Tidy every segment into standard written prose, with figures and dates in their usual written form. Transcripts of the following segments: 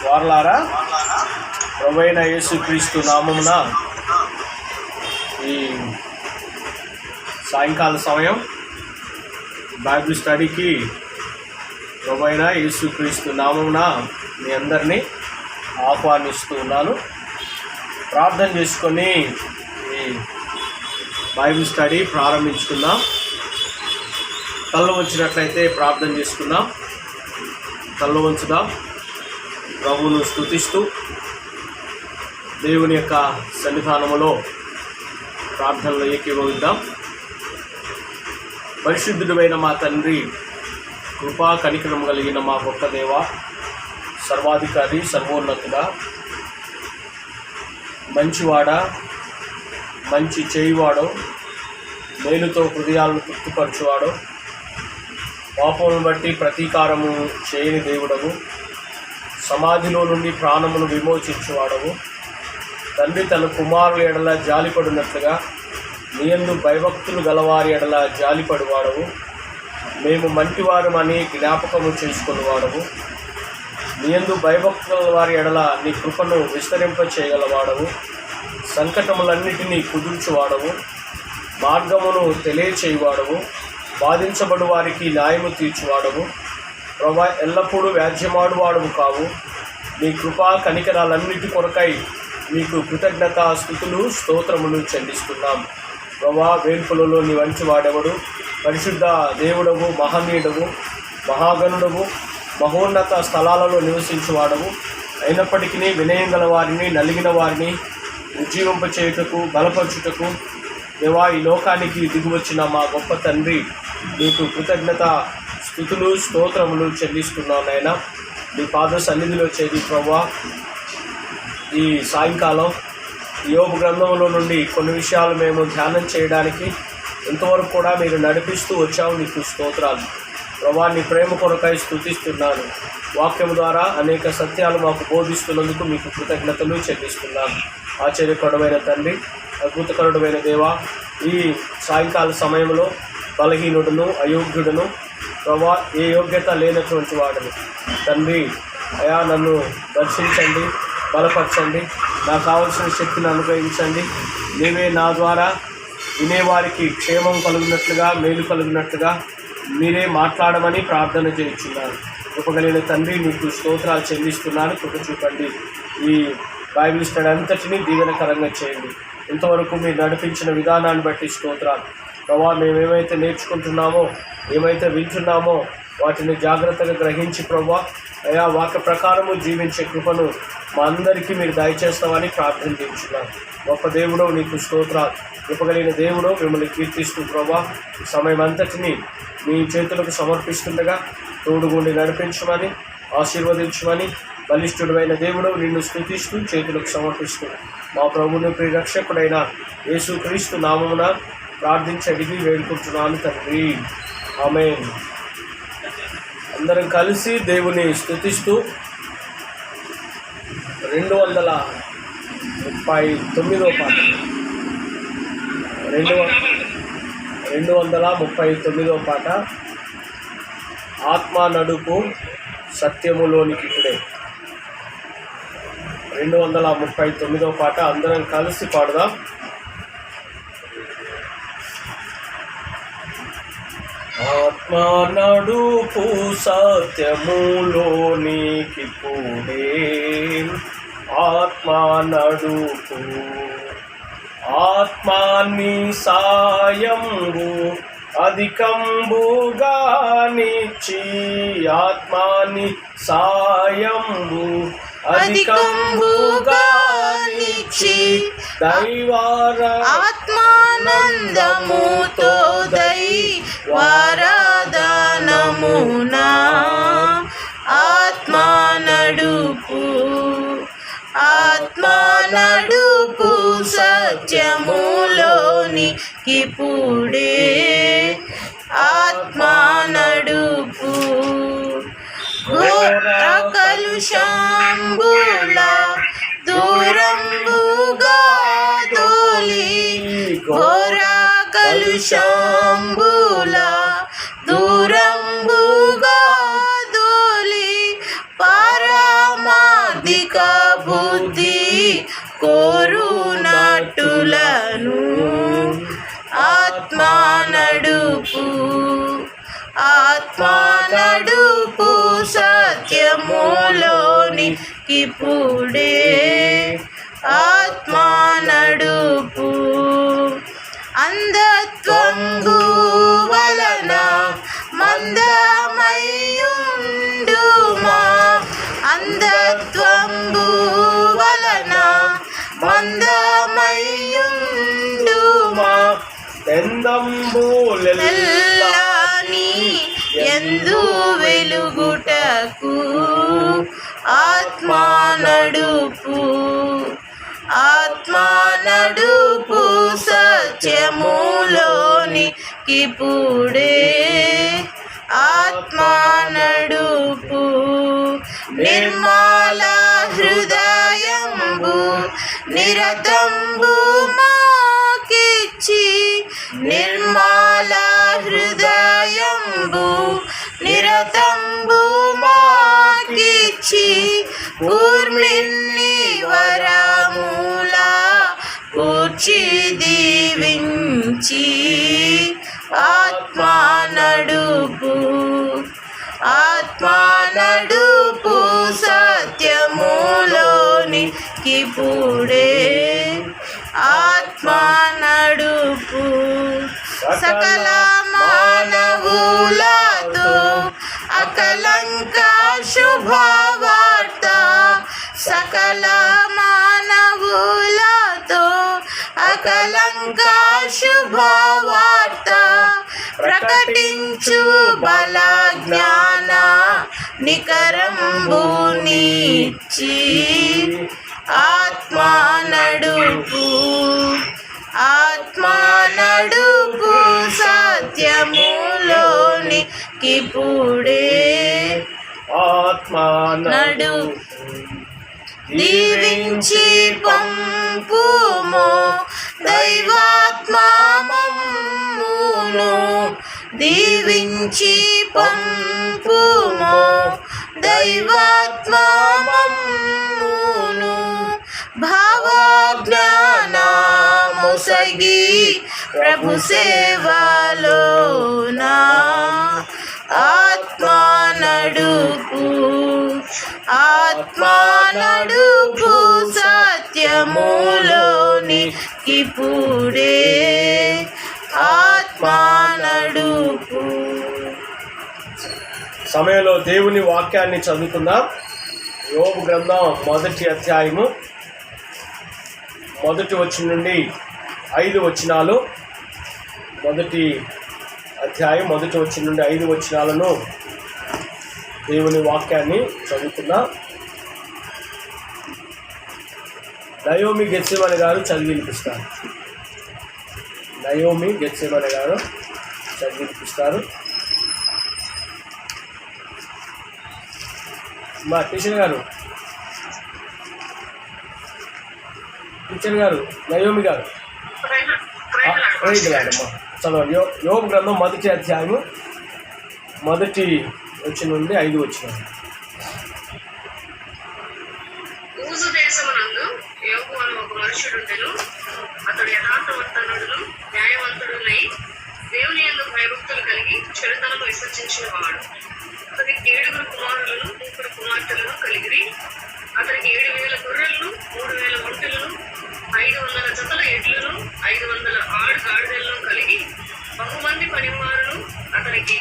వారలారా, ప్రభువైన యేసుక్రీస్తు నామమున ఈ సాయంకాల సమయం బైబిల్ స్టడీకి ప్రభువైన యేసుక్రీస్తు నామమున మీ అందరినీ ఆహ్వానిస్తూ ఉన్నాను. ప్రార్థన చేసుకొని ఈ బైబిల్ స్టడీ ప్రారంభించుకుందాం. కళ్ళు వంచినట్లయితే ప్రార్థన చేసుకుందాం. కళ్ళు వంచుదాం. ప్రభువును స్తుతిస్తూ దేవుని యొక్క సన్నిధానములో ప్రార్థనలో ఏకీభవిద్దాం. పరిశుద్ధుడైన మా తండ్రి, కృపా కనికరం కలిగిన మా గొప్ప దేవ, సర్వాధికారి, సర్వోన్నతుడా, మంచివాడ, మంచి చేయువాడు, మేలుతో హృదయాలను తృప్తిపరచువాడు, పాపమును బట్టి ప్రతీకారము చేయని దేవుడవు, సమాధిలో నుండి ప్రాణమును విమోచించువాడవు, తండ్రి తన కుమారుల ఎడల జాలిపడినట్లుగా నీయందు భయభక్తులు గలవారి ఎడల జాలిపడివాడవు, మేము మంటివారమని జ్ఞాపకము చేసుకునేవాడవు, నీయందు భయభక్తుల వారి ఎడల నీ కృపను విస్తరింప చేయగలవాడవు, సంకటములన్నిటినీ కుదుర్చువాడవు, మార్గమును తెలియచేయువాడవు, బాధించబడు వారికి న్యాయము తీర్చువాడవు, ప్రభా ఎల్లప్పుడూ వ్యాజ్యమాడువాడవు కావు. నీ కృపా కనికరాలన్నిటి కొరకై నీకు కృతజ్ఞత స్తుతులు స్తోత్రములు చెల్లిస్తున్నాం. ప్రభా వేల్పులలో నీ వంచి వాడెవడు? పరిశుద్ధ దేవుడవు, మహనీయుడవు, మహాగణుడవు, మహోన్నత స్థలాలలో నివసించువాడవు. అయినప్పటికీ వినయం గల వారిని, నలిగిన వారిని ఉజ్జీవింపచేయుటకు, బలపరచుటకు దేవా ఈ లోకానికి దిగువచ్చిన మా గొప్ప తండ్రి, నీకు కృతజ్ఞత స్తుతులు స్తోత్రములు చెల్లిస్తున్నాం. నాయన నీ పాద సన్నిధిలో చేరి ప్రభువా ఈ సాయంకాలం యోబు గ్రంథంలో నుండి కొన్ని విషయాలు మేము ధ్యానం చేయడానికి ఇంతవరకు కూడా మీరు నడిపిస్తూ వచ్చావు. నీకు స్తోత్రాలు ప్రభువా. నీ ప్రేమ కొరకై స్తుతిస్తున్నాను. వాక్యం ద్వారా అనేక సత్యాలు మాకు బోధిస్తున్నందుకు మీకు కృతజ్ఞతలు చెల్లిస్తున్నాను. ఆశ్చర్యకరమైన తండ్రి, అద్భుతకరుడమైన దేవా, ఈ సాయంకాల సమయంలో బలహీనుడును, అయోగ్యుడును, ప్రభా ఏ యోగ్యత లేనటువంటి వాడును తండ్రి, అయా నన్ను దర్శించండి, బలపరచండి, నాకు కావలసిన శక్తిని అనుగ్రహించండి. నీవే నా ద్వారా వినేవారికి క్షేమం కలుగునట్లుగా, మేలు కలుగునట్లుగా మీరే మాట్లాడమని ప్రార్థన చేయించున్నాను. కృపగలిగిన తండ్రి, నీకు స్తోత్రాలు చెల్లిస్తున్నాను. కృప చూపండి. ఈ బైబిల్ స్టడీ అంతటినీ దీవెనకరంగా చేయండి. ఇంతవరకు మీరు నడిపించిన విధానాన్ని బట్టి స్తోత్రాలు ప్రభా. మేమేమైతే నేర్చుకుంటున్నామో, ఏమైతే వింటున్నామో వాటిని జాగ్రత్తగా గ్రహించి ప్రభా అయా వాక్య ప్రకారము జీవించే కృపను మా అందరికీ మీరు దయచేస్తామని ప్రార్థన చేయించున్నాను. గొప్ప దేవుడు నీకు స్తోత్రాలు. కృపగలిగిన దేవుడు మిమ్మల్ని కీర్తిస్తూ ప్రభా ఈ సమయం అంతటినీ మీ చేతులకు సమర్పిస్తుండగా తోడుగుండి నడిపించమని, ఆశీర్వదించమని బలిష్ఠుడైన దేవుడు నిన్ను స్తుతిస్తూ చేతులకు సమర్పిస్తూ మా ప్రభువుని ప్రియరక్షకుడైన యేసుక్రీస్తు నామమున ప్రార్థించి అడిగి వేడుకుంటున్నాను తండ్రి. ఆమేన్. అందరం కలిసి దేవుని స్తుతిస్తూ 239వ పాట 239వ పాట ఆత్మ నడుపు సత్యములోనికి ఇప్పుడే. 239వ పాట అందరం కలిసి పాడుదాం. ఆత్మ నడుపు సత్యములోనికి ఇప్పుడే, ఆత్మ నడుపు ఆత్మాని సాయంబు అధికంబుగా నిచ్చి, ఆత్మాని సాయంబు అధికంబుగా నిచ్చి, దైవార ఆత్మానందముతో దైవారాధనమునా ఆత్మ నడుపు, ఆత్మ నడుపు సత్యములోనికి ఇప్పుడే, ఆత్మ నడుపు ఘోర కలుషంబుల దూరంబుగా దోలి, ఘోర కలుషంబుల దూరంబుగా దోలి, పరమార్థ అధిక బుద్ధి కోరునట్టులను ఆత్మా నడుపు ఆత్మా నడుపు సత్యములోనికి పుడే ఆత్మా నడుపు అంధత్వంబు వలన మందమయ్యుండుమా అంధత్వంబు వలన మందమయ్యుండుమా ఎందంబులెల్లాని ఎందు వెలుగుటకు ఆత్మా నడుపు ఆత్మా నడుపు సత్యములోనికి పుడే ఆత్మా నడుపు నిర్మల హృదయంబు నిరతంబు మాకిచ్చి నిర్మల హృదయంబు నిరతంబు మాకిచ్చి కూర్మిన్ని వరముల కూర్చి దీవించి ఆత్మా నడుపు ఆత్మా నడుపు సత్యములోనికి పుడే ఆత్మా నడుపు సకల మానవులతో అకలంక శుభవార్త సకల మానవులతో అకలంక శుభవార్త ప్రకటించు బల జ్ఞాన నికరంబునిచ్చి ఆత్మా నడుపు ఆత్మా నడుపు సత్యములోనికి పుడే ఆత్మా నడుపు దీవించి పంపుము దైవాత్మా మమ్మును దీవించి పంపుము దైవాత్మా మమ్మును భావజ్ఞానముసగి ప్రభు సేవలోనా ఆత్మా నడుపు ఆత్మా నడుపు సత్యములోనికి పుడే ఆత్మా నడుపు. సమయంలో దేవుని వాక్యాన్ని చదువుకుందాం. యోబు గ్రంథం 1వ అధ్యాయము 1వ వచనం నుండి 5 వచనాలు. 1వ అధ్యాయం 1వ వచనం నుండి 5 వచనాలను దేవుని వాక్యాన్ని చదువుకుందాం. నయోమి గెత్సెమనే గారు చదివి వినిపిస్తారు. నయోమి గెత్సెమనే గారు చదివి వినిపిస్తారు. మా టీచర్ గారు నయోమి గారు ప్రైజ్లాడమ్మా చదవండి. యోబు గ్రంథం 1వ అధ్యాయము 1వ వచనం నుండి 5 వచనాలు. ఊజు దేశమునందు యోబు అను ఒక మనుషుడుండెను. అతడు యథార్థవంతుడును న్యాయవంతుడునై దేవుని యందు భయభక్తులు కలిగి చెడుతనము విసర్జించిన వాడు. అతనికి 7 కుమారులను 3 కుమార్తెలను కలిగిరి. అతనికి 7,000 గొర్రెలను 3,000 ఒంటెలను 500 జతల ఎడ్లను 500 గాడిదలను కలిగి బహుమంది పనివారులు అతనికి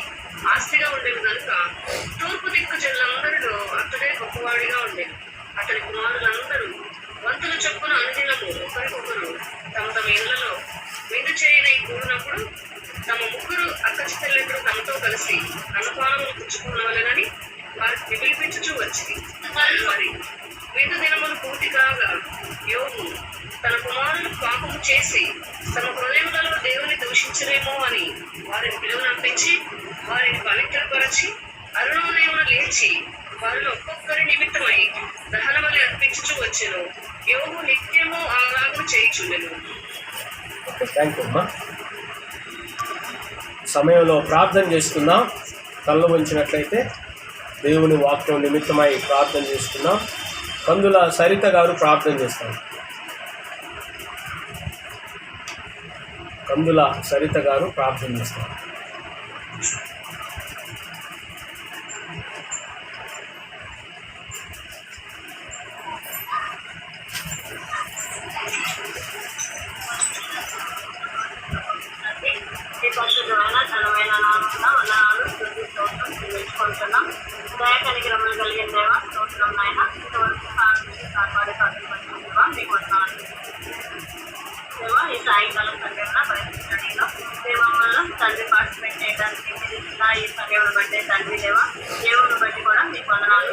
ఆస్తిగా ఉండేది కనుక తూర్పు దిక్కు జిల్లందరిలో అతడే గొప్పవాడిగా ఉండేది. అతని కుమారులందరూ వంతుల చొప్పున అనుదినము ఒకరికొకరు తమ తమ ఇళ్లలో విందు చేయనై కూడినప్పుడు తమ 3 అక్క చెల్లెళ్ళు తమతో కలిసి అన్నపానములు పుచ్చుకోవాలని వారికి పిలిపించుచూ వచ్చింది. వారి విందు దినములు పూర్తి కాగా యోబు తన కుమారులు పాపము చేసి తమ హృదయములలో దేవుని దూషించరేమో అని వారిని పిలువనంపించి వారిని పవిత్రపరచి అరుణోదయమున లేచి వారిలో ఒక్కొక్కరి నిమిత్తమై దహనబలి అర్పించుచూ వచ్చెను. యోబు నిత్యము ఆరాధన చేయుచుండెను. థ్యాంక్ యూ అమ్మా. సమయంలో ప్రార్థన చేసుకుందాం. కళ్ళు వంచినట్లయితే దేవుని వాక్యం నిమిత్తమై ప్రార్థన చేసుకుందాం. కందుల సరిత గారు ప్రార్థన చేస్తారు. కందుల సరిత గారు ప్రార్థన చేస్తారు. దయకనికి రమ్మలు కలిగిన దేవ స్తోత్రం నాయన. ఇంతవరకు కాపాడే కాపాడుకుంటున్నావా మీకు వందనాలు దేవా. ఈ సాయంకాలం సంఘంలో బయట స్టడీలో దేవమ్మలో తండ్రి పార్టిసిపేట్ చేయడానికి మీరు ఇచ్చిన ఈ సమయంలో బట్టే తండ్రి దేవా, దేవుని బట్టి కూడా మీకు వందనాలు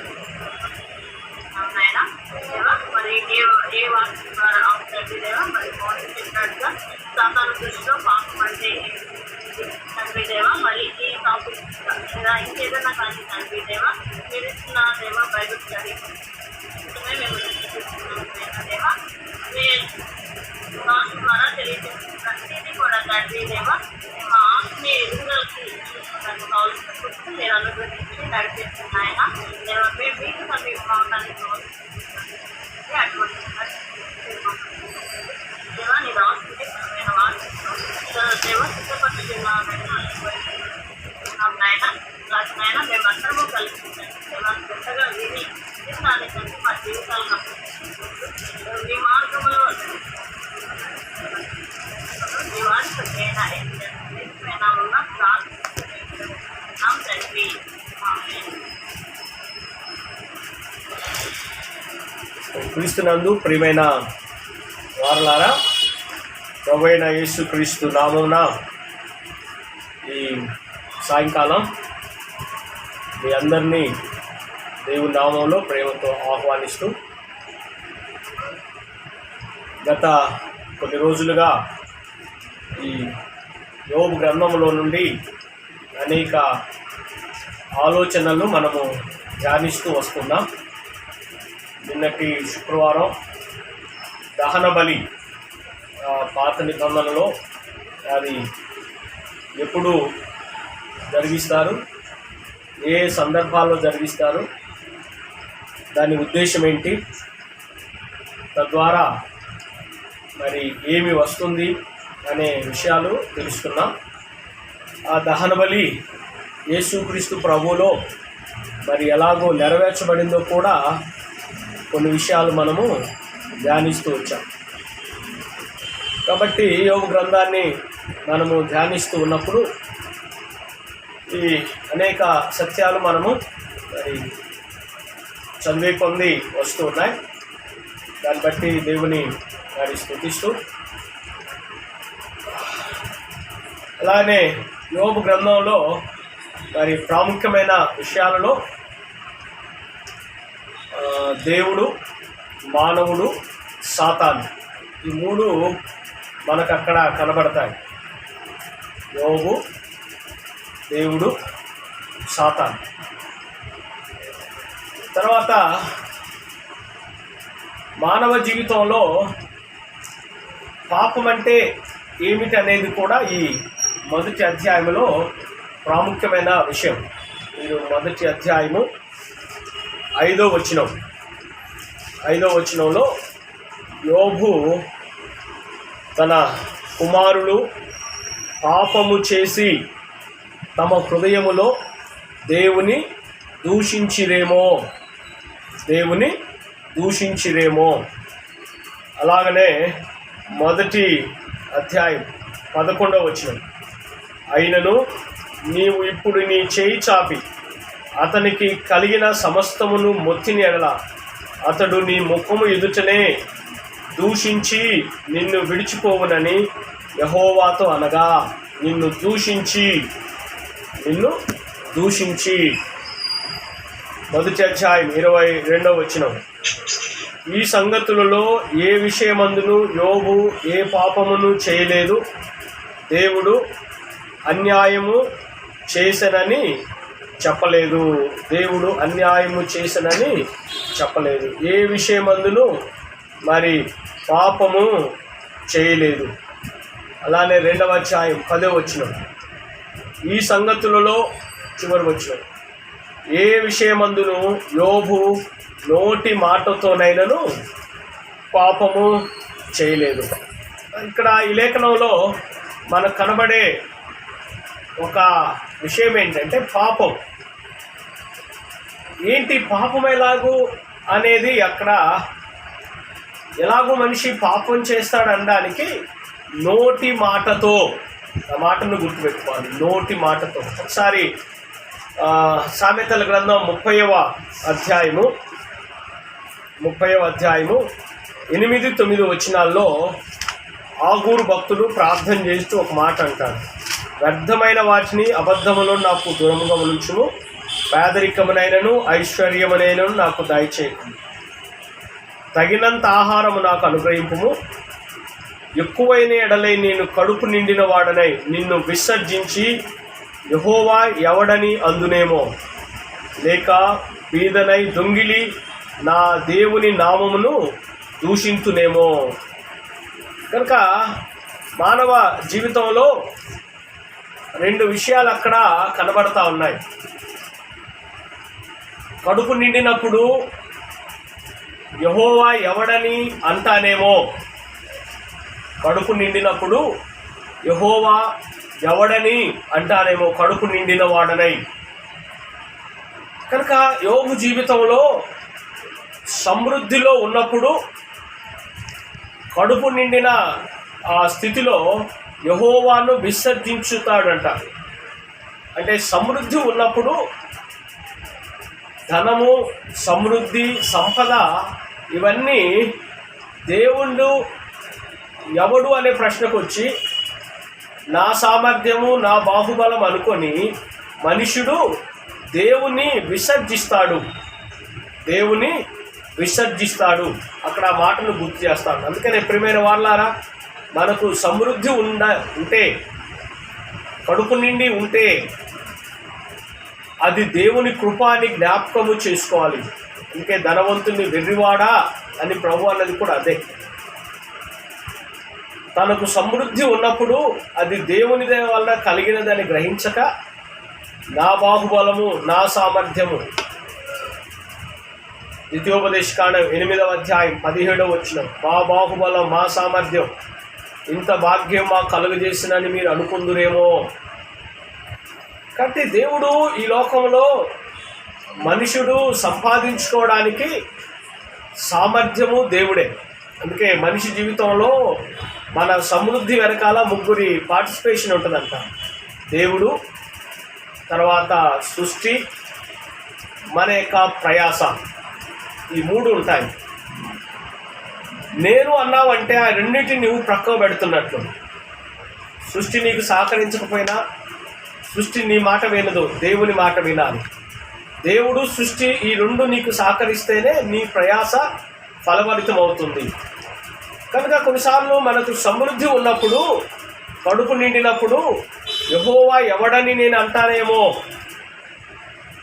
నాయన దేవా. మరి ఏ వాక్యం ద్వారా తండ్రి దేవా, మరి మోసం చెప్పినట్టుగా సాతాను దృష్టిలో పాపం అంటే తండ్రి దేవా, మరి ఈ టాపిక్ ఇంకేదన్నా కానీ తండ్రి దేవా మీరు ఇస్తున్న దేవా బైబిల్ స్టడీ మేము దేవా మీ భాష ద్వారా తెలియజేస్తున్న ప్రతిదీ కూడా తండ్రి దేవా మా ఆత్మీయ ఎదుగుదలకి చూసుకోవడానికి కావాల్సిన పుస్తకం మీరు అనుగ్రహించి నడిపిస్తున్నాయన దేవా. మేము మీకు సమీపంలోకి అటువంటి దేవా నీ రాసుకుంటే దేవా సిద్ధపడుతున్నాయన నాయన మేమందరము కలిసి దేవా పెద్దగా విని దానికంటే మా జీవితాలను మీ మార్గంలో మీ వారిపైన ఉన్న ప్రార్థన తండ్రి. క్రీస్తునందు ప్రియమైన వారలారా, ప్రభువైన యేసుక్రీస్తు నామమున ఈ సాయంకాలం మీ అందరినీ దేవుని నామంలో ప్రేమతో ఆహ్వానిస్తూ, గత కొన్ని రోజులుగా ఈ యోబు గ్రంథంలో నుండి అనేక ఆలోచనలు మనము ధ్యానిస్తూ వస్తున్నాం. నిన్నటి శుక్రవారం దహన బలి పాత నిబంధనలో అది ఎప్పుడు జరిగిస్తారు, ఏ సందర్భాల్లో జరిగిస్తారు, దాని ఉద్దేశం ఏంటి, తద్వారా మరి ఏమి వస్తుంది అనే విషయాలు తెలుసుకున్నాం. ఆ దహన బలి యేసుక్రీస్తు ప్రభువులో మరి ఎలాగో నెరవేర్చబడిందో కూడా కొన్ని విషయాలు మనము ధ్యానిస్తూ వచ్చాం. కాబట్టి యోబు గ్రంథాన్ని మనము ధ్యానిస్తూ ఉన్నప్పుడు ఈ అనేక సత్యాలు మనము మరి చదివే పొంది వస్తూ ఉన్నాయి. దాన్ని బట్టి దేవుని మరి స్తుతిస్తూ, అలానే యోబు గ్రంథంలో మరి ప్రాముఖ్యమైన విషయాలలో దేవుడు, మానవుడు, సాతాను, ఈ మూడు మనకు అక్కడ కనబడతాయి. యోబు, దేవుడు, సాతాను. తర్వాత మానవ జీవితంలో పాపం అంటే ఏమిటి అనేది కూడా ఈ మొదటి అధ్యాయంలో ప్రాముఖ్యమైన విషయం. మీరు మొదటి అధ్యాయము 5వ వచనంలో యోబు తన కుమారులు పాపము చేసి తమ హృదయములో దేవుని దూషించిరేమో. అలాగనే మొదటి అధ్యాయం 11వ వచనం, అయినను నీవు ఇప్పుడు నీ చేయి చాపి అతనికి కలిగిన సమస్తమును మొత్తిని ఎడల అతడు నీ ముఖము ఎదుటనే దూషించి నిన్ను విడిచిపోవునని యెహోవాతో అనగా, నిన్ను దూషించి. మొదటి అధ్యాయం 22వ వచనం, ఈ సంగతులలో ఏ విషయమందును యోబు ఏ పాపమును చేయలేదు, దేవుడు అన్యాయము చేసనని చెప్పలేదు. ఏ విషయమందును మరి పాపము చేయలేదు. అలానే 2వ అధ్యాయం 10వ వచనం, ఈ సంగతులలో చివరి వచనం, ఏ విషయమందును యోబు నోటి మాటతోనైనను పాపము చేయలేదు. ఇక్కడ ఈ లేఖనంలో మనకు కనబడే ఒక విషయం ఏంటంటే పాపం ఏంటి, పాపం ఎలాగూ అనేది అక్కడ ఎలాగో మనిషి పాపం చేస్తాడనడానికి నోటి మాటతో, ఆ మాటను గుర్తుపెట్టుకోవాలి, నోటి మాటతో. ఒకసారి సామెతల గ్రంథం 30వ అధ్యాయము 8-9 వచనాల్లో ఆగూరు భక్తుడు ప్రార్థన చేస్తూ ఒక మాట అంటాడు. వ్యర్థమైన వాటిని అబద్ధములో నాకు దూరముగా ఉంచుము, పేదరికమునైనను ఐశ్వర్యమునైనను నాకు దయచేయకుము, తగినంత ఆహారము నాకు అనుగ్రహింపుము, ఎక్కువైన ఎడలై నేను కడుపు నిండిన వాడనై నిన్ను విసర్జించి యెహోవా ఎవడని అందునేమో, లేక బీదనై దొంగిలి నా దేవుని నామమును దూషింతునేమో. కనుక మానవ జీవితంలో 2 విషయాలు అక్కడ కనబడతా ఉన్నాయి. కడుపు నిండినప్పుడు యెహోవా ఎవడని అంటానేమో, కడుపు నిండినప్పుడు యెహోవా ఎవడని అంటానేమో, కడుపు నిండిన వాడనై. కనుక యోబు జీవితంలో సమృద్ధిలో ఉన్నప్పుడు, కడుపు నిండిన ఆ స్థితిలో యెహోవాను విసర్జించుతాడంట. అంటే సమృద్ధి ఉన్నప్పుడు ధనము, సమృద్ధి, సంపద ఇవన్నీ దేవుడు ఎవడు అనే ప్రశ్నకు వచ్చి నా సామర్థ్యము, నా బాహుబలం అనుకొని మనుషుడు దేవుని విసర్జిస్తాడు. అక్కడ ఆ మాటను గుర్తు చేస్తాడు. అందుకనే ప్రియమైన వాళ్ళారా, మనకు సమృద్ధి ఉంటే, కడుపు నిండి ఉంటే అది దేవుని కృపాని జ్ఞాపకము చేసుకోవాలి. అందుకే ధనవంతుని వెర్రివాడా అని ప్రభు అన్నది కూడా అదే. తనకు సమృద్ధి ఉన్నప్పుడు అది దేవుని వల్ల కలిగినదని గ్రహించక నా బాహుబలము, నా సామర్థ్యము. ద్వితీయోపదేశకాండం 8వ అధ్యాయం 17వ వచనం, మా బాహుబలం, మా సామర్థ్యం, ఇంత భాగ్యం మాకు కలుగజేసినని మీరు అనుకుందురేమో. కాబట్టి దేవుడు ఈ లోకంలో మనుషుడు సంపాదించుకోవడానికి సామర్థ్యము దేవుడే. అందుకే మనిషి జీవితంలో మన సమృద్ధి వెనకాల 3 పార్టిసిపేషన్ ఉంటుందంట. దేవుడు, తర్వాత సృష్టి, మన యొక్క ప్రయాస, ఈ 3 ఉంటాయి. నేను అన్నావంటే ఆ రెండింటిని నువ్వు ప్రక్కవ పెడుతున్నట్లు. సృష్టి నీకు సహకరించకపోయినా సృష్టి నీ మాట వినదు, దేవుని మాట వినాలి. దేవుడు, సృష్టి ఈ 2 నీకు సహకరిస్తేనే నీ ప్రయాస ఫలభరితం అవుతుంది. కనుక కొన్నిసార్లు మనకు సమృద్ధి ఉన్నప్పుడు, కడుపు నిండినప్పుడు యెహోవా ఎవడని నేను అంటానేమో.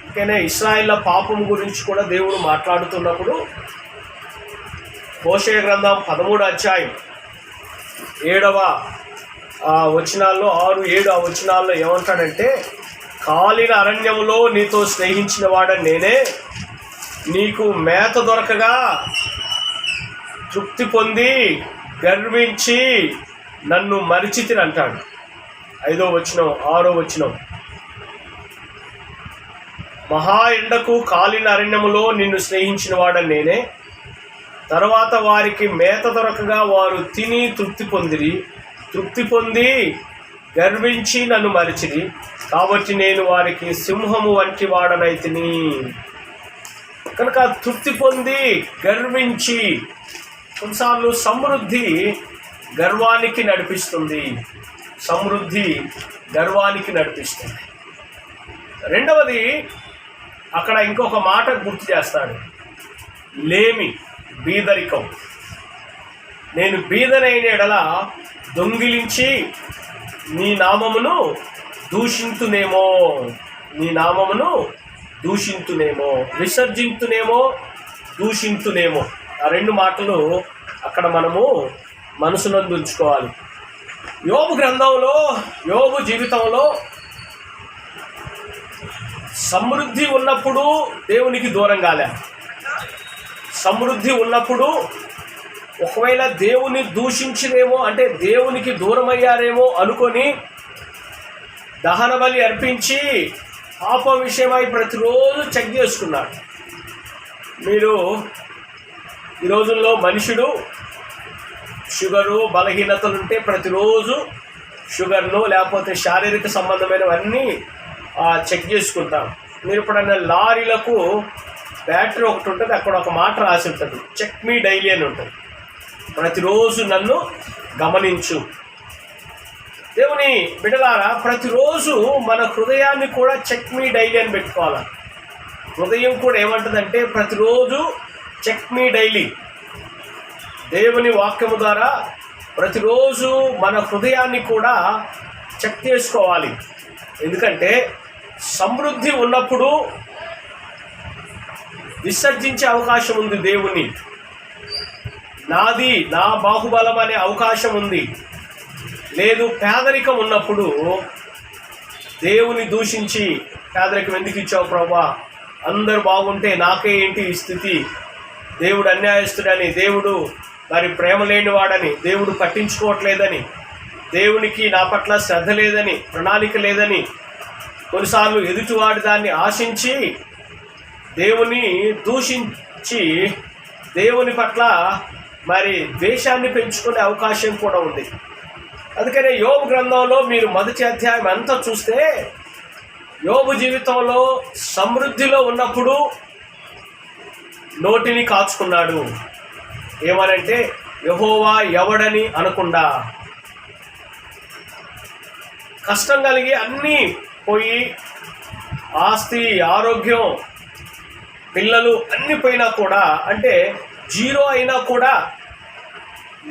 ఇంకనే ఇశ్రాయేళ్ల పాపం గురించి కూడా దేవుడు మాట్లాడుతున్నప్పుడు హోషేయ గ్రంథం 13వ అధ్యాయం 7వ వచనాల్లో 6-7 వచనాల్లో ఏమంటాడంటే, కాలిన అరణ్యములో నీతో స్నేహించిన వాడని నేనే, నీకు మేత దొరకగా తృప్తి పొంది గర్వించి నన్ను మరిచితిని అంటాడు. 5వ వచనం 6వ వచనం, మహా ఎండకు కాలిన అరణ్యములో నిన్ను స్నేహించిన వాడని నేనే, తర్వాత వారికి మేత దొరకగా వారు తిని తృప్తి పొంది గర్వించి నన్ను మరిచిరి, కాబట్టి నేను వారికి సింహము వంటి వాడనైతిని. కనుక తృప్తి పొంది గర్వించి, కొన్నిసార్లు సమృద్ధి గర్వానికి నడిపిస్తుంది. రెండవది అక్కడ ఇంకొక మాట గుర్తు చేస్తాడు, లేమి, బీదరికం. నేను బీదనైన ఎడల దొంగిలించి నీ నామమును దూషింతునేమో, విసర్జింతునేమో, దూషింతునేమో. ఆ 2 మాటలు అక్కడ మనము మనసునందు ఉంచుకోవాలి. యోబు గ్రంథంలో, యోబు జీవితంలో సమృద్ధి ఉన్నప్పుడు దేవునికి దూరం కాలే. సమృద్ధి ఉన్నప్పుడు ఒకవేళ దేవుని దూషించినేమో, అంటే దేవునికి దూరం అయ్యారేమో అనుకొని దహన బలి అర్పించి పాప విషయమై ప్రతిరోజు చెక్ చేసుకున్నాడు. మీరు ఈ రోజుల్లో మనుషుడు షుగరు బలహీనతలుంటే ప్రతిరోజు షుగర్ను లేకపోతే శారీరక సంబంధమైనవన్నీ చెక్ చేసుకుంటాం. మీరు ఎప్పుడన్నా లారీలకు బ్యాటరీ ఒకటి ఉంటుంది, అక్కడ ఒక మాట రాసి ఉంటుంది, చెక్ మీ డైలీ అని ఉంటుంది. ప్రతిరోజు నన్ను గమనించు. దేవుని బిడ్డలారా, ప్రతిరోజు మన హృదయాన్ని కూడా చెక్ మీ డైలీ అని పెట్టుకోవాలి. హృదయం కూడా ఏమంటుందంటే ప్రతిరోజు చెక్ మీ డైలీ. దేవుని వాక్యము ద్వారా ప్రతిరోజు మన హృదయాన్ని కూడా చెక్ చేసుకోవాలి. ఎందుకంటే సమృద్ధి ఉన్నప్పుడు విసర్జించే అవకాశం ఉంది. దేవుని నాది నా బాహుబలం అనే అవకాశం ఉంది. లేదు, పేదరికం ఉన్నప్పుడు దేవుని దూషించి పేదరికం ఎందుకు ఇచ్చావు ప్రభా, అందరూ బాగుంటే నాకే ఏంటి ఈ స్థితి, దేవుడు అన్యాయస్తుడని, దేవుడు మరి ప్రేమ లేనివాడని, దేవుడు పట్టించుకోవట్లేదని, దేవునికి నా పట్ల శ్రద్ధ లేదని, ప్రణాళిక లేదని, కొన్నిసార్లు ఎదుటివాడి దాన్ని ఆశించి దేవుని దూషించి దేవుని పట్ల మరి ద్వేషాన్ని పెంచుకునే అవకాశం కూడా ఉంది. అందుకనే యోబు గ్రంథంలో మీరు మొదటి అధ్యాయం అంతా చూస్తే యోబు జీవితంలో సమృద్ధిలో ఉన్నప్పుడు నోటిని కాచుకున్నాడు. ఏమనంటే యెహోవా ఎవడని అనకుండా, కష్టం కలిగి అన్నీ పోయి ఆస్తి ఆరోగ్యం పిల్లలు అన్నీ పోయినా కూడా, అంటే జీరో అయినా కూడా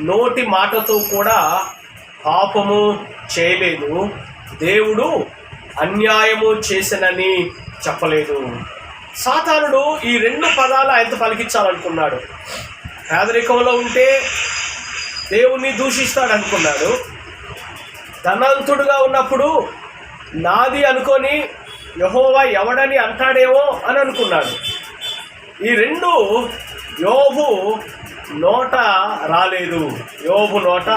నోటి మాటతో కూడా పాపము చేయలేదు, దేవుడు అన్యాయము చేసనని చెప్పలేదు. సాతానుడు ఈ రెండు పదాలు ఆయనతో పలికించాలనుకున్నాడు. పేదరికంలో ఉంటే దేవుణ్ణి దూషిస్తాడు అనుకున్నాడు. ధనవంతుడుగా ఉన్నప్పుడు నాది అనుకొని యెహోవా ఎవడని అంటాడేమో అని అనుకున్నాడు. ఈ రెండు యోబు నోట రాలేదు. యోబు నోట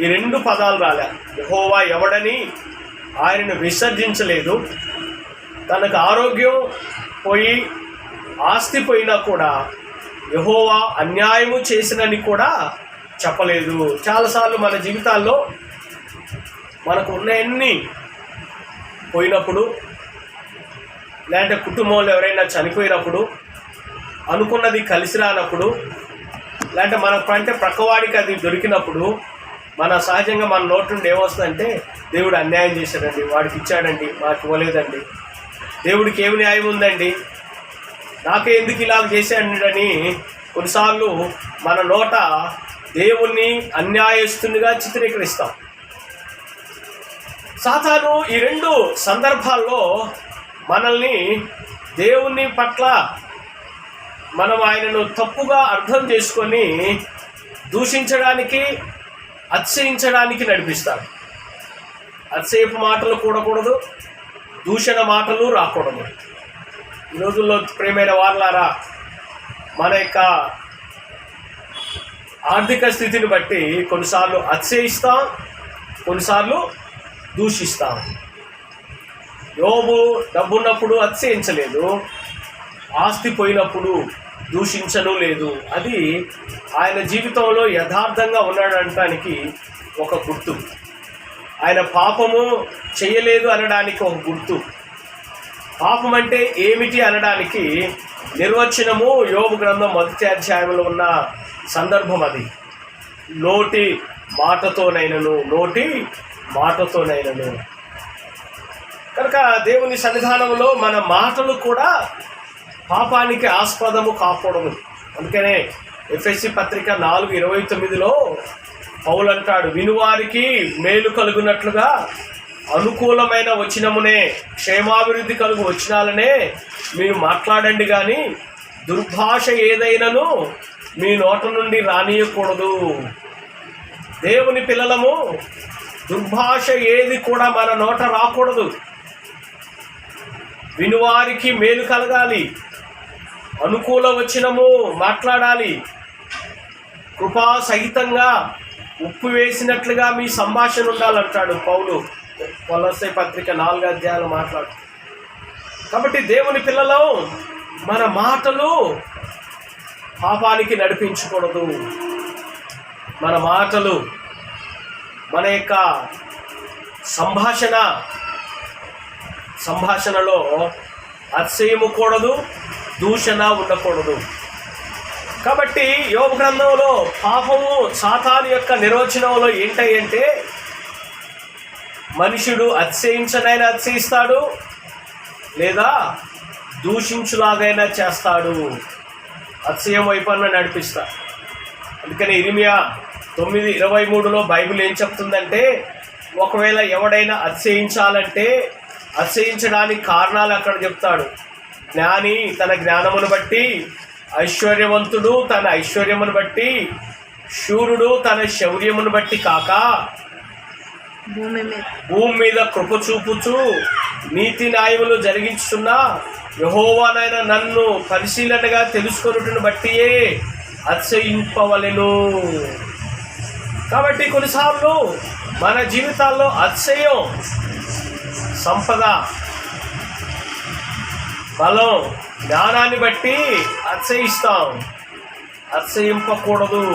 ఈ రెండు పదాలు రాలే. యెహోవా ఎవడని ఆయనను విసర్జించలేదు. తనకు ఆరోగ్యం పోయి ఆస్తి పోయినా కూడా యెహోవా అన్యాయము చేసినని కూడా చెప్పలేదు. చాలాసార్లు మన జీవితాల్లో మనకు ఉన్నవన్నీ పోయినప్పుడు, లేదంటే కుటుంబంలో ఎవరైనా చనిపోయినప్పుడు, అనుకున్నది కలిసి రానప్పుడు, లేదంటే అంటే ప్రక్కవాడికి అది దొరికినప్పుడు మన సహజంగా మన నోటి నుండి ఏమొస్తుందంటే దేవుడు అన్యాయం చేశాడండి, వాడికి ఇచ్చాడండి, మాకు ఇవ్వలేదండి, దేవుడికి ఏమి న్యాయం ఉందండి, నాకే ఎందుకు ఇలా చేశాడని కొన్నిసార్లు మన నోట దేవుణ్ణి అన్యాయస్తునిగా చిత్రీకరిస్తాం. సాతాను ఈ రెండు సందర్భాల్లో మనల్ని దేవుని పట్ల మనం ఆయనను తప్పుగా అర్థం చేసుకొని దూషించడానికి, అతిశయించడానికి నడిపిస్తాడు. అతిశయపు మాటలు కూడకూడదు, దూషణ మాటలు రాకూడదు. ఈ రోజుల్లో ప్రియమైన వారలారా, మన యొక్క ఆర్థిక స్థితిని బట్టి కొన్నిసార్లు అతిశయిస్తాం, కొన్నిసార్లు దూషిస్తాం. యోబు డబ్బున్నప్పుడు అతిశయించలేదు, ఆస్తి పోయినప్పుడు దూషించను లేదు. అది ఆయన జీవితంలో యథార్థంగా ఉన్నాడనడానికి ఒక గుర్తు. ఆయన పాపము చేయలేదు అనడానికి ఒక గుర్తు. పాపం అంటే ఏమిటి అనడానికి నిర్వచనము యోబు గ్రంథం మొదటి అధ్యాయంలో ఉన్న సందర్భం అది. నోటి మాటతోనైనను, నోటి మాటతోనైనను. కనుక దేవుని సన్నిధానంలో మన మాటలు కూడా పాపానికి ఆస్పదము కాకూడదు. అందుకనే ఎఫెసీ పత్రిక 4:29లో పౌలు అంటాడు, వినువారికి మేలు కలుగునట్లుగా అనుకూలమైన వచనమునే, క్షేమాభివృద్ధి కలుగు వచనాలనే మీరు మాట్లాడండి, కానీ దుర్భాష ఏదైనాను మీ నోట నుండి రానియకూడదు. దేవుని పిల్లలము, దుర్భాష ఏది కూడా మన నోట రాకూడదు. వినువారికి మేలు కలగాలి, అనుకూల వచనము మాట్లాడాలి, కృపా సహితంగా ఉప్పు వేసినట్లుగా మీ సంభాషణ ఉండాలంటాడు పౌలు కొలస్సే పత్రిక 4వ అధ్యాయంలో మాట్లాడు. కాబట్టి దేవుని పిల్లలు, మన మాటలు పాపానికి నడిపించకూడదు. మన మాటలు, మన యొక్క సంభాషణలో అతిశయము కూడదు, దూషణ ఉండకూడదు. కాబట్టి యోబు గ్రంథంలో పాపము సాతాను యొక్క నిర్వచనంలో ఏంటంటే, మనుషుడు అతిశయించనైనా అతిశయిస్తాడు, లేదా దూషించులాగైనా చేస్తాడు, అతిశయం వైపున నడిపిస్తాడు. అందుకని ఇర్మియా 9:23లో బైబిల్ ఏం చెప్తుందంటే, ఒకవేళ ఎవడైనా అతిశయించాలంటే అతిశయించడానికి కారణాలు అక్కడ చెప్తాడు. జ్ఞాని తన జ్ఞానమును బట్టి, ఐశ్వర్యవంతుడు తన ఐశ్వర్యమును బట్టి, శూరుడు తన శౌర్యమును బట్టి కాక భూమి మీద కృప చూపుచు నీతి న్యాయములు జరిగించుతున్న యెహోవానైన నన్ను పరిశీలనగా తెలుసుకొనుటను బట్టియే అతిశయింపవలెను. కాబట్టి కొన్నిసార్లు మన జీవితాల్లో అతిశయం, సంపద, బలం, జ్ఞానాన్ని బట్టి అతిశయిస్తాం. అతిశయింపకూడదు.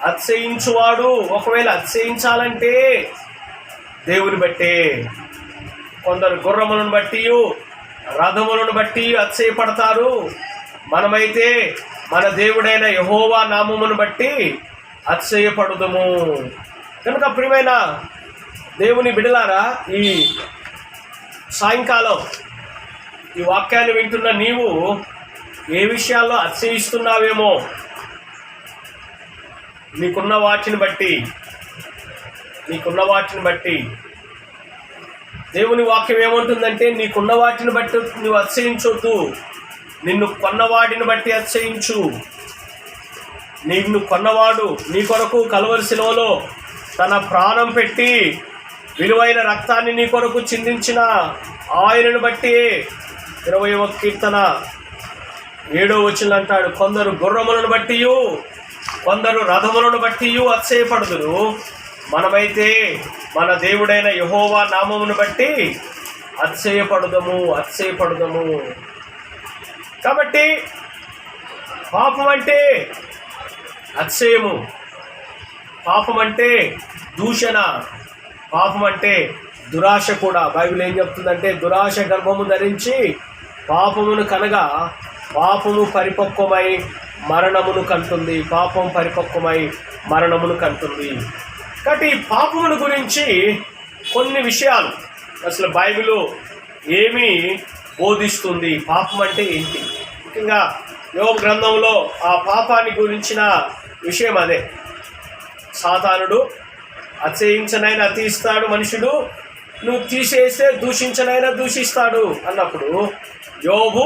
అతిశయించువాడు ఒకవేళ అతిశయించాలంటే దేవుని బట్టే. కొందరు గుర్రములను బట్టి, రథములను బట్టి అతిశయపడతారు. మనమైతే మన దేవుడైన యెహోవా నామమును బట్టి అతిశయపడుదుము. కనుక ప్రియమైన దేవుని బిడ్డలారా, ఈ సాయంకాలం ఈ వాక్యాన్ని వింటున్న నీవు ఏ విషయాల్లో అతిశయిస్తున్నావేమో, నీకున్న వాటిని బట్టి దేవుని వాక్యం ఏమంటుందంటే, నీకున్న వాటిని బట్టి నువ్వు అతిశయించొద్దు, నిన్ను కొన్నవాడిని బట్టి అతిశయించు. నిన్ను కొన్నవాడు నీ కొరకు కలువరి శిలువలో తన ప్రాణం పెట్టి విలువైన రక్తాన్ని నీ కొరకు చిందించిన ఆయనను బట్టి 20వ కీర్తన 7వ వచనం అంటాడు, కొందరు గుర్రములను బట్టి, కొందరు రథములను బట్టి అతిశయపడుదురు, మనమైతే మన దేవుడైన యెహోవా నామమును బట్టి అతిశయపడుదము. కాబట్టి పాపం అంటే అతిశయము, పాపం అంటే దూషణ, పాపం అంటే దురాశ కూడా. బైబిల్ ఏం చెప్తుందంటే, దురాశ గర్భము ధరించి పాపమును కనగా పాపము పరిపక్వమై మరణమును కంటుంది. పాపం పరిపక్వమై మరణమును కంటుంది. కాబట్టి ఈ పాపమును గురించి కొన్ని విషయాలు అసలు బైబిల్ ఏమి బోధిస్తుంది, పాపం అంటే ఏంటి. ముఖ్యంగా యోబు గ్రంథంలో ఆ పాపాన్ని గురించిన విషయం అదే. సాతానుడు అతిశయించనైనా అతిశయిస్తాడు, మనుషుడు నువ్వు తీసేస్తే దూషించనైనా దూషిస్తాడు అన్నప్పుడు యోబు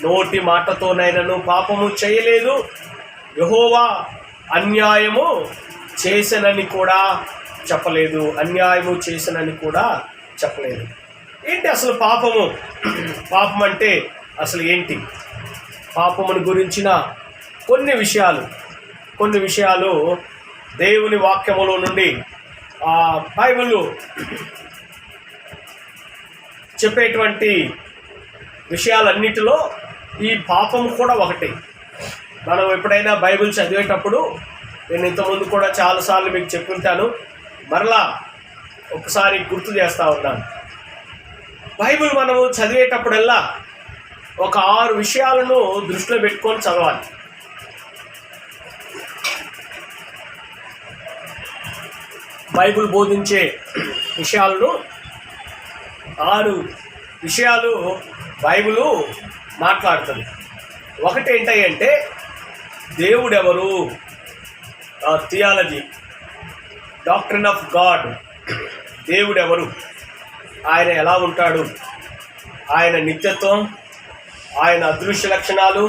నోటి మాటతోనైనను పాపము చేయలేదు, యెహోవా అన్యాయము చేసనని కూడా చెప్పలేదు. ఏంటి అసలు పాపం అంటే అసలు ఏంటి? పాపమును గురించిన కొన్ని విషయాలు దేవుని వాక్యములో నుండి బైబిల్ చెప్పేటువంటి విషయాలన్నిటిలో ఈ పాపం కూడా ఒకటి. మనం ఎప్పుడైనా బైబిల్ చదివేటప్పుడు, నేను ఇంతకుముందు కూడా చాలాసార్లు మీకు చెప్పుంటాను, మరలా ఒకసారి గుర్తు చేస్తూ ఉన్నాను. బైబిల్ మనము చదివేటప్పుడల్లా ఒక 6 విషయాలను దృష్టిలో పెట్టుకొని చదవాలి. బైబిల్ బోధించే విషయాలను 6 విషయాలు బైబిల్ మాట్లాడుతుంది. ఒకటి ఏంటంటే దేవుడెవరు, థియాలజీ, డాక్ట్రిన్ ఆఫ్ గాడ్. దేవుడెవరు, ఆయన ఎలా ఉంటాడు, ఆయన నిత్యత్వం, ఆయన అదృశ్య లక్షణాలు,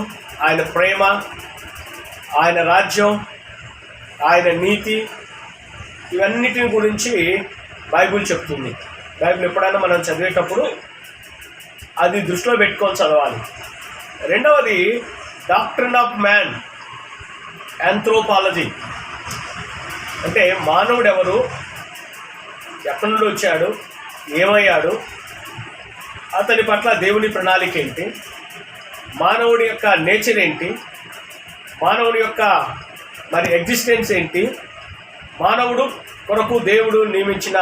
ఆయన ప్రేమ, ఆయన రాజ్యం, ఆయన నీతి, ఇవన్నిటిని గురించి బైబిల్ చెప్తుంది. బైబిల్ ఎప్పుడైనా మనం చదివేటప్పుడు అది దృష్టిలో పెట్టుకొని చదవాలి. రెండవది డాక్ట్రిన్ ఆఫ్ మ్యాన్, ఆంథ్రోపాలజీ. అంటే మానవుడు ఎవరు, ఎక్కడి నుండి వచ్చాడు, ఏమయ్యాడు, అతని పట్ల దేవుని ప్రణాళిక ఏంటి, మానవుడి యొక్క నేచర్ ఏంటి, మానవుడి యొక్క మరి ఎగ్జిస్టెన్స్ ఏంటి, మానవుడు కొరకు దేవుడు నియమించిన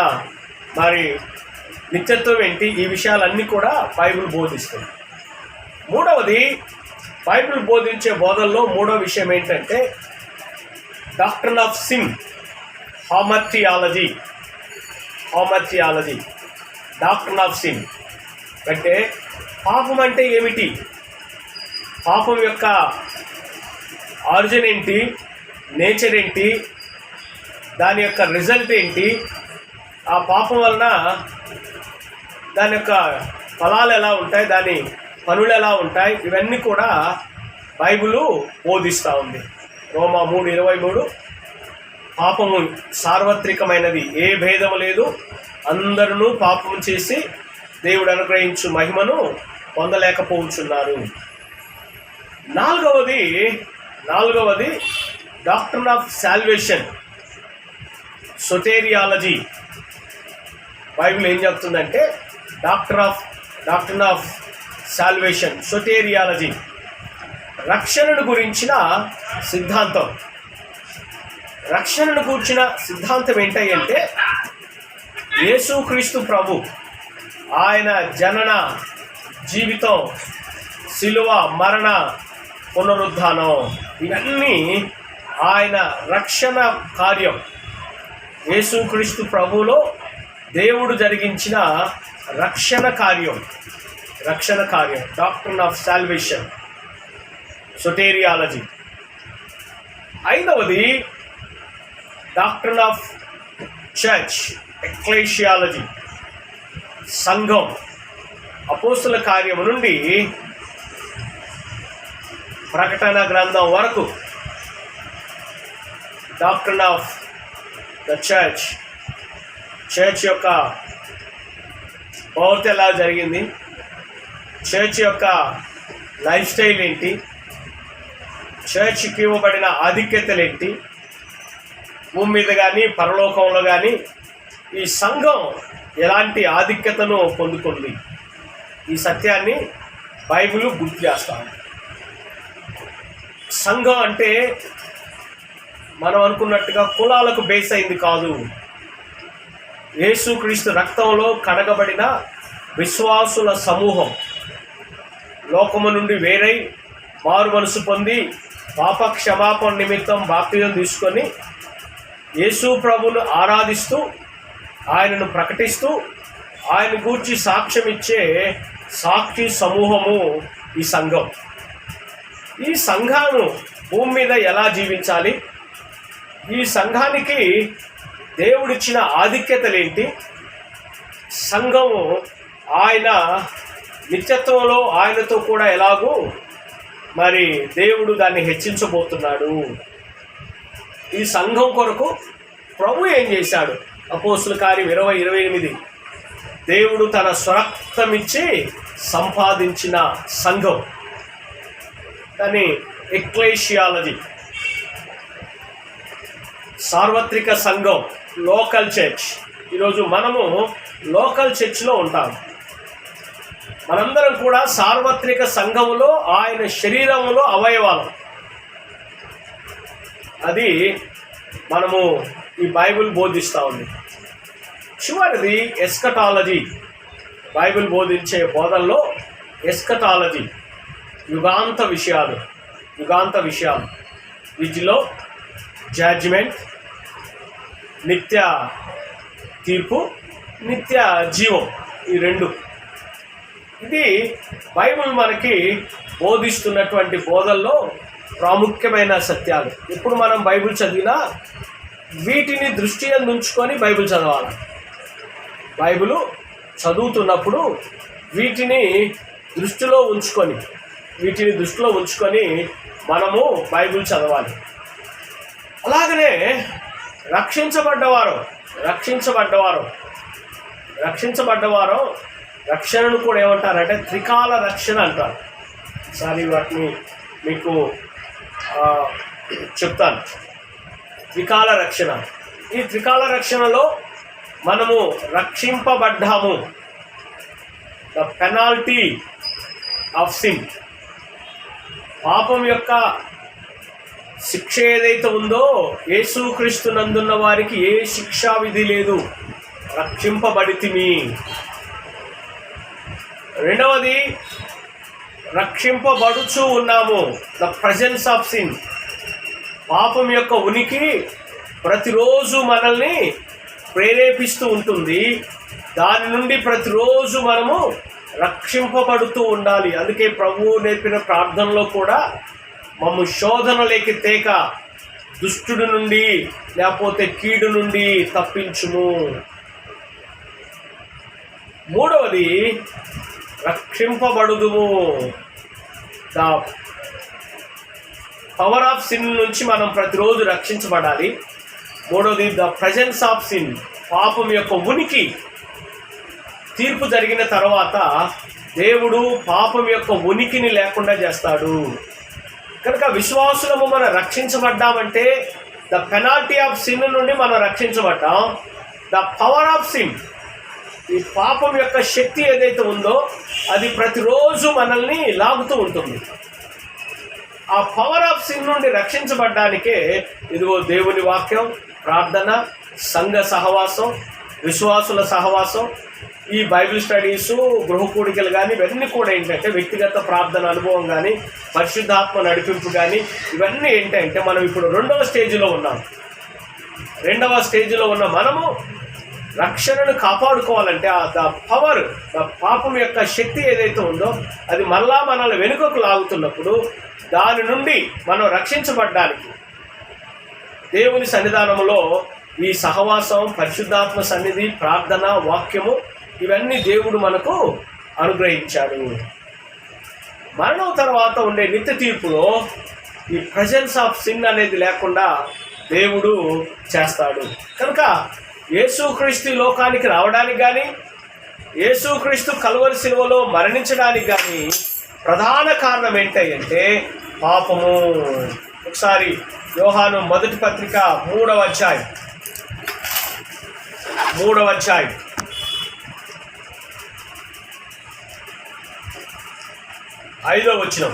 మరి నిత్యత్వం ఏంటి, ఈ విషయాలన్నీ కూడా బైబిల్ బోధిస్తుంది. మూడవది బైబిల్ బోధించే బోధనలో మూడవ విషయం ఏంటంటే doctrine of sin, hamartiology. Doctrine of sin అంటే పాపం అంటే ఏమిటి, పాపం యొక్క ఆరిజిన్ ఏంటి, నేచర్ ఏంటి, దాని యొక్క రిజల్ట్ ఏంటి, ఆ పాపం వలన దాని యొక్క ఫలాలు ఎలా ఉంటాయి, దాని పనులు ఎలా ఉంటాయి, ఇవన్నీ కూడా బైబిలు బోధిస్తూ ఉంది. రోమా 3:23 పాపము సార్వత్రికమైనది, ఏ భేదము లేదు, అందరూ పాపము చేసి దేవుడు అనుగ్రహించు మహిమను పొందలేకపోతున్నారు. నాలుగవది డాక్ట్రిన్ ఆఫ్ సాల్వేషన్, సోటేరియాలజీ. బైబిల్ ఏం చెప్తుందంటే డాక్ట్రిన్ ఆఫ్ సాల్వేషన్, సోటేరియాలజీ, రక్షణను గురించిన సిద్ధాంతం. రక్షణను గురించిన సిద్ధాంతం ఏంటంటే యేసుక్రీస్తు ప్రభు ఆయన జనన, జీవితం, శిలువ, మరణ, పునరుద్ధానం, ఇవన్నీ ఆయన రక్షణ కార్యం. యేసుక్రీస్తు ప్రభువులో దేవుడు జరిగించిన రక్షణ కార్యం. Doctrine of salvation, soteriology. ఐదవది డాక్ట్రిన్ ఆఫ్ చర్చ్, ఎక్లేషియాలజీ, సంఘం. అపోస్తుల కార్యము నుండి ప్రకటన గ్రంథం వరకు డాక్ట్రిన్ ఆఫ్ ద చర్చ్ యొక్క పౌర్తి ఎలా జరిగింది, చర్చ్ యొక్క లైఫ్ స్టైల్ ఏంటి, చర్చ్కి ఇవ్వబడిన ఆధిక్యతలు ఏంటి, భూమి మీద కానీ పరలోకంలో కానీ ఈ సంఘం ఎలాంటి ఆధిక్యతను పొందుకుంది, ఈ సత్యాన్ని బైబిల్ గుర్తు చేస్తాం. సంఘం అంటే మనం అనుకున్నట్టుగా కులాలకు బేస్ అయింది కాదు. యేసుక్రీస్తు రక్తంలో కడగబడిన విశ్వాసుల సమూహం, లోకము నుండి వేరై మారు మనసు పొంది పాప క్షమాపణ నిమిత్తం బాప్తిజం తీసుకొని యేసు ప్రభువును ఆరాధిస్తూ ఆయనను ప్రకటిస్తూ ఆయన గూర్చి సాక్ష్యం ఇచ్చే సాక్షి సమూహము ఈ సంఘం. ఈ సంఘము భూమి మీద ఎలా జీవించాలి, ఈ సంఘానికి దేవుడిచ్చిన ఆధిక్యతలేంటి, సంఘము ఆయన నిత్యత్వంలో ఆయనతో కూడా ఎలాగూ మరి దేవుడు దాన్ని హెచ్చించబోతున్నాడు. ఈ సంఘం కొరకు ప్రభు ఏం చేశాడు? అపోస్తుల కార్యం 20:28 దేవుడు తన స్వరక్తమిచ్చి సంపాదించిన సంఘం, దాన్ని ఎక్లేషియాలజీ, సార్వత్రిక సంఘం, లోకల్ చర్చ్. ఈరోజు మనము లోకల్ చర్చ్లో ఉంటాము. మనందరం కూడా సార్వత్రిక సంఘములో ఆయన శరీరములో అవయవాలు. అది మనము ఈ బైబిల్ బోధిస్తూ ఉంది. చివరిది ఎస్కటాలజీ. బైబిల్ బోధించే బోధనలో ఎస్కటాలజీ, యుగాంత విషయాలు. వీటిలో జడ్జిమెంట్, నిత్య తీర్పు, నిత్య జీవం, ఈ రెండు. ఇది బైబిల్ మనకి బోధిస్తున్నటువంటి బోధల్లో ప్రాముఖ్యమైన సత్యాలు. ఇప్పుడు మనం బైబిల్ చదివినా వీటిని దృష్టి ఉంచుకొని బైబిల్ చదవాలి. బైబిల్ చదువుతున్నప్పుడు వీటిని దృష్టిలో ఉంచుకొని మనము బైబిల్ చదవాలి. అలాగనే రక్షించబడ్డవారు రక్షించబడ్డవారో రక్షణను కూడా ఏమంటారంటే త్రికాల రక్షణ అంటారు. ఒకసారి వాటిని మీకు చెప్తాను. త్రికాల రక్షణ. ఈ త్రికాల రక్షణలో మనము రక్షింపబడ్డాము. ద పెనాల్టీ ఆఫ్ సిన్, పాపం యొక్క శిక్ష ఏదైతే ఉందో యేసుక్రీస్తు నందున్న వారికి ఏ శిక్షా విధి లేదు, రక్షింపబడితిమి. రెండవది రక్షింపబడుచు ఉన్నాము. ద ప్రజెన్స్ ఆఫ్ సిన్, పాపం యొక్క ఉనికి ప్రతిరోజు మనల్ని ప్రేరేపిస్తూ ఉంటుంది. దాని నుండి ప్రతిరోజు మనము రక్షింపబడుతూ ఉండాలి. అందుకే ప్రభువు నేర్పిన ప్రార్థనలో కూడా మమ్ము శోధనలోకి తేక దుష్టుడి నుండి లేకపోతే కీడు నుండి తప్పించుము. మూడవది రక్షింపబడుదుము. ద పవర్ ఆఫ్ సిన్ నుంచి మనం ప్రతిరోజు రక్షించబడాలి. మూడవది ద ప్రజెన్స్ ఆఫ్ సిన్, పాపం యొక్క ఉనికి. తీర్పు జరిగిన తర్వాత దేవుడు పాపం యొక్క ఉనికిని లేకుండా చేస్తాడు. కనుక విశ్వాసులము మనం రక్షించబడ్డామంటే ద పెనాల్టీ ఆఫ్ సిన్ నుండి మనం రక్షించబడ్డాం. ద పవర్ ఆఫ్ సిన్, ఈ పాపం యొక్క శక్తి ఏదైతే ఉందో అది ప్రతిరోజు మనల్ని లాగుతూ ఉంటుంది. ఆ పవర్ ఆఫ్ సిన్ నుండి రక్షించబడ్డానికే ఇదిగో దేవుని వాక్యం, ప్రార్థన, సంఘ సహవాసం, విశ్వాసుల సహవాసం, ఈ బైబిల్ స్టడీసు, గృహ కూడికలు కానీ ఇవన్నీ కూడా ఏంటంటే వ్యక్తిగత ప్రార్థన అనుభవం కానీ పరిశుద్ధాత్మ నడిపింపు కానీ ఇవన్నీ ఏంటంటే మనం ఇప్పుడు రెండవ స్టేజ్లో ఉన్నాం. రెండవ స్టేజ్లో ఉన్న మనము రక్షణను కాపాడుకోవాలంటే ద పవర్, ద పాపం యొక్క శక్తి ఏదైతే ఉందో అది మళ్ళా మనల్ని వెనుకకు లాగుతున్నప్పుడు దాని నుండి మనం రక్షించబడ్డానికి దేవుని సన్నిధానంలో ఈ సహవాసం, పరిశుద్ధాత్మ సన్నిధి, ప్రార్థన, వాక్యము ఇవన్నీ దేవుడు మనకు అనుగ్రహించాడు. మరణం తర్వాత ఉండే నిత్య తీర్పులో ఈ ప్రజెన్స్ ఆఫ్ సిన్ అనేది లేకుండా దేవుడు చేస్తాడు. కనుక యేసుక్రీస్తు లోకానికి రావడానికి కానీ యేసుక్రీస్తు కల్వరి శిలువలో మరణించడానికి కానీ ప్రధాన కారణం ఏంటంటే పాపము. ఒకసారి యోహాను మొదటి పత్రిక 3వ అధ్యాయం 5వ వచనం.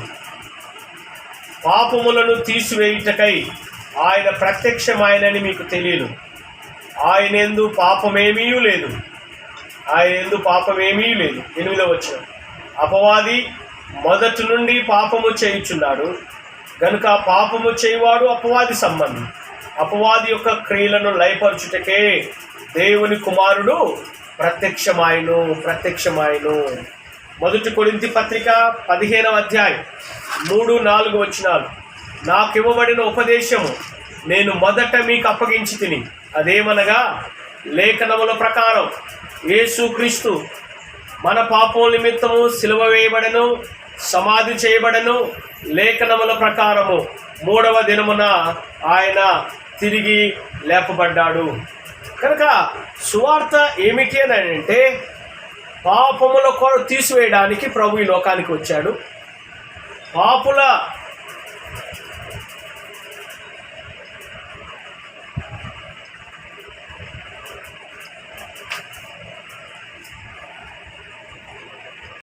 పాపములను తీసివేయుటకై ఆయన ప్రత్యక్షమాయనని మీకు తెలియను. ఆయనందు పాపమేమీ లేదు. 8వ వచనం. అపవాది మొదటి నుండి పాపము చేయుచున్నాడు గనుక పాపము చేయువాడు అపవాది సంబంధి. అపవాది యొక్క క్రియలను లయపరచుటకే దేవుని కుమారుడు ప్రత్యక్షమాయను. మొదటి కొరింథీ పత్రిక 15వ అధ్యాయం 3-4 వచనాలు. నాకు ఇవ్వబడిన ఉపదేశము నేను మొదట మీకు అప్పగించి తిని, అదేమనగా లేఖనముల ప్రకారం యేసుక్రీస్తు మన పాపముల నిమిత్తము సిలువ వేయబడెను, సమాధి చేయబడెను, లేఖనముల ప్రకారము 3వ దినమున ఆయన తిరిగి లేపబడ్డాడు. కనుక సువార్త ఏమిటి అని అంటే పాపముల తీసివేయడానికి ప్రభు ఈ లోకానికి వచ్చాడు. పాపుల